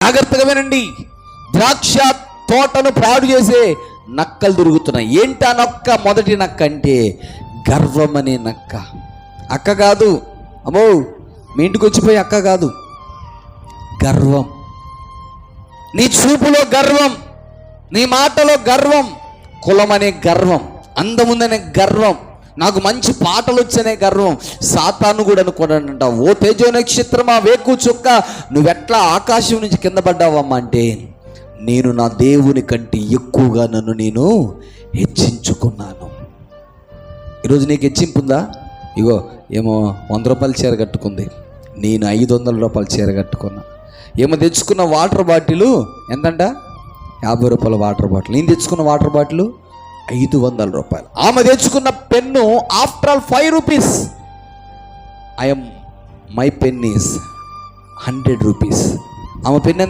జాగ్రత్తగా వినండి. ద్రాక్ష తోటను పాడు చేసే నక్కలు తిరుగుతున్నాయి. ఏంటి ఆ నక్క? మొదటి నక్క అంటే గర్వం అనే నక్క. అక్క కాదు, అమ్మో మీ ఇంటికి వచ్చిపోయి అక్క కాదు, గర్వం. నీ చూపులో గర్వం, నీ మాటలో గర్వం, కులం అనే గర్వం, అందముందనే గర్వం, నాకు మంచి పాటలు వచ్చనే గర్వం. సాతాను కూడా అనుకోడంట, ఓ తేజో నక్షత్రమా, వేకు చుక్క, నువ్వెట్లా ఆకాశం నుంచి కింద పడ్డావమ్మా అంటే, నేను నా దేవుని కంటే ఎక్కువగా నన్ను నేను హెచ్చించుకున్నాను. ఈరోజు నీకు హెచ్చింపు ఉందా? ఇగో ఏమో 100 రూపాయల చీర కట్టుకుంది, నేను 500 రూపాయల చీర కట్టుకున్నా. ఏమో తెచ్చుకున్న వాటర్ బాటిల్ ఎంతంట? 50 రూపాయల వాటర్ బాటిల్. నేను తెచ్చుకున్న వాటర్ బాటిల్ 500 రూపాయలు. ఆమె తెచ్చుకున్న pen after all 5 rupees. My pen is 100 rupees. ఆమె పెన్